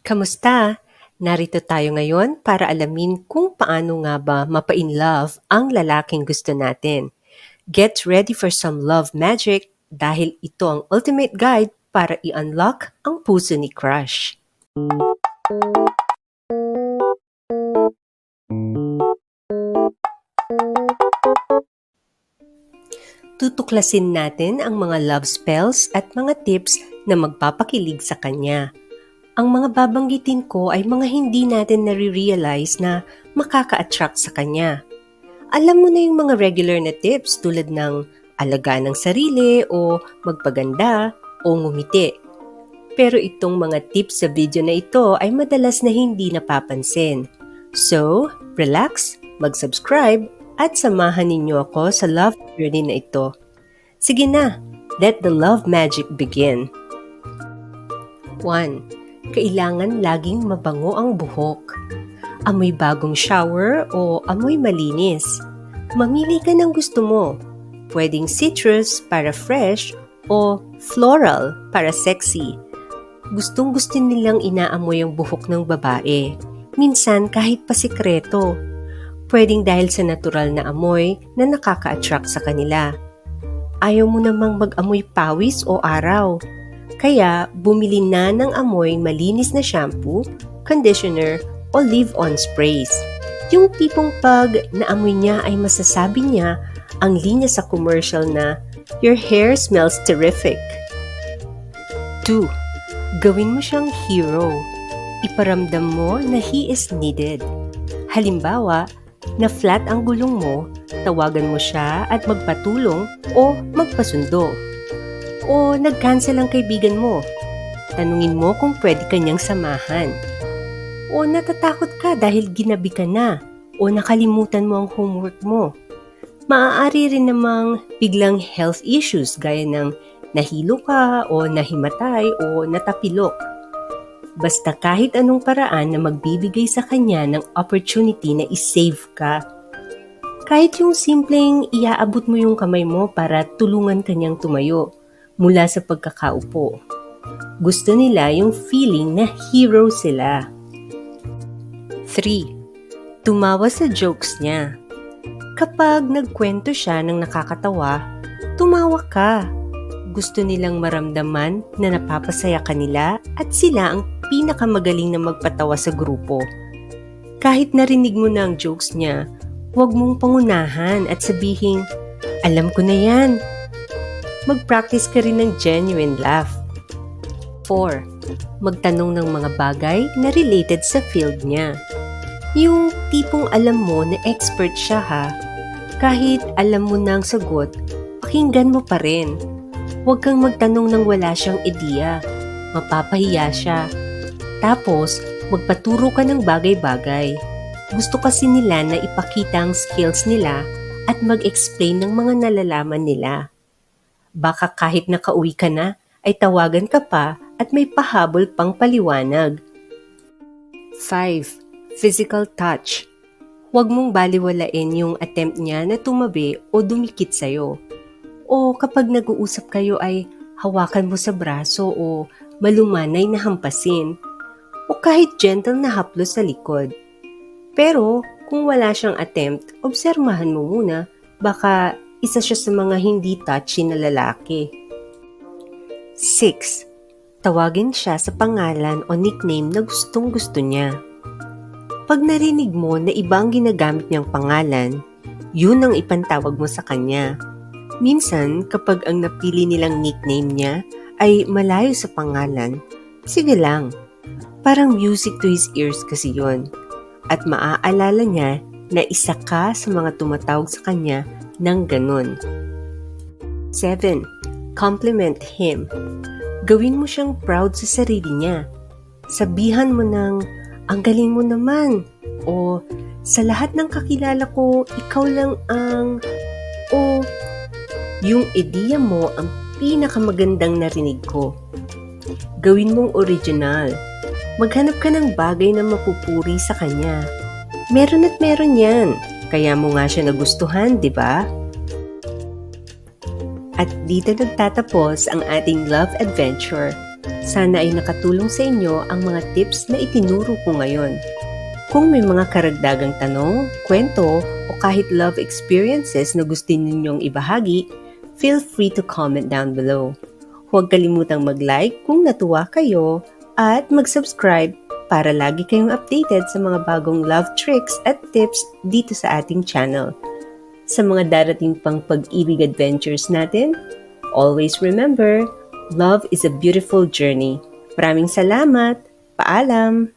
Kamusta? Narito tayo ngayon para alamin kung paano nga ba mapa-in-love ang lalaking gusto natin. Get ready for some love magic dahil ito ang ultimate guide para i-unlock ang puso ni crush. Tutuklasin natin ang mga love spells at mga tips na magpapakilig sa kanya. Ang mga babanggitin ko ay mga hindi natin nare-realize na makaka-attract sa kanya. Alam mo na yung mga regular na tips tulad ng alagaan ng sarili o magpaganda o ngumiti. Pero itong mga tips sa video na ito ay madalas na hindi napapansin. So, relax, mag-subscribe at samahan ninyo ako sa love journey na ito. Sige na, let the love magic begin. 1. Kailangan laging mabango ang buhok. Amoy bagong shower o amoy malinis. Mamili ka ng gusto mo. Pwedeng citrus para fresh o floral para sexy. Gustong-gusto nilang inaamoy ang buhok ng babae. Minsan kahit pa sikreto. Pwedeng dahil sa natural na amoy na nakaka-attract sa kanila. Ayaw mo namang mag-amoy pawis o araw. Kaya bumili na ng amoy malinis na shampoo, conditioner o leave-on sprays. Yung tipong pag naamoy niya ay masasabi niya ang linya sa commercial na "Your hair smells terrific." 2. Gawin mo siyang hero. Iparamdam mo na he is needed. Halimbawa, na flat ang gulong mo, tawagan mo siya at magpatulong o magpasundo. O nag-cancel ang kaibigan mo, tanungin mo kung pwede kanyang samahan. O natatakot ka dahil ginabi ka na o nakalimutan mo ang homework mo. Maaari rin namang biglang health issues gaya ng nahilo ka o nahimatay o natapilok. Basta kahit anong paraan na magbibigay sa kanya ng opportunity na isave ka. Kahit yung simpleng iaabot mo yung kamay mo para tulungan kanyang tumayo mula sa pagkakaupo. Gusto nila yung feeling na hero sila. 3. Tumawa sa jokes niya. Kapag nagkwento siya ng nakakatawa, tumawa ka. Gusto nilang maramdaman na napapasaya ka nila at sila ang pinakamagaling na magpatawa sa grupo. Kahit narinig mo na ang jokes niya, huwag mong pangunahan at sabihin, "Alam ko na yan." Mag-practice ka rin ng genuine laugh. 4. Magtanong ng mga bagay na related sa field niya. Yung tipong alam mo na expert siya ha. Kahit alam mo na ang sagot, pakinggan mo pa rin. Huwag kang magtanong nang wala siyang ideya. Mapapahiya siya. Tapos, magpaturo ka ng bagay-bagay. Gusto kasi nila na ipakita ang skills nila at mag-explain ng mga nalalaman nila. Baka kahit nakauwi ka na, ay tawagan ka pa at may pahabol pang paliwanag. 5. Physical touch. Huwag mong baliwalain yung attempt niya na tumabi o dumikit sa'yo. O kapag nag-uusap kayo ay hawakan mo sa braso o malumanay na hampasin. O kahit gentle na haplos sa likod. Pero kung wala siyang attempt, obsermahan mo muna, baka isa siya sa mga hindi touchy na lalaki. 6. Tawagin siya sa pangalan o nickname na gustong-gusto niya. Pag narinig mo na iba ang ginagamit niyang pangalan, yun ang ipantawag mo sa kanya. Minsan, kapag ang napili nilang nickname niya ay malayo sa pangalan, sige lang. Parang music to his ears kasi yun. At maaalala niya na isa ka sa mga tumatawag sa kanya ng ganun. 7. Compliment him. Gawin mo siyang proud sa sarili niya. Sabihan mo ng, "Ang galing mo naman." O, "Sa lahat ng kakilala ko, ikaw lang ang..." O, "Yung ideya mo ang pinakamagandang narinig ko." Gawin mong original. Maghanap ka ng bagay na mapupuri sa kanya. Meron at meron yan. Kaya mo nga siya nagustuhan, di ba? At dito nagtatapos ang ating love adventure. Sana ay nakatulong sa inyo ang mga tips na itinuro ko ngayon. Kung may mga karagdagang tanong, kwento, o kahit love experiences na gusto ninyong ibahagi, feel free to comment down below. Huwag kalimutang mag-like kung natuwa kayo at mag-subscribe para lagi kayong updated sa mga bagong love tricks at tips dito sa ating channel. Sa mga darating pang pag-ibig adventures natin, always remember, love is a beautiful journey. Maraming salamat! Paalam!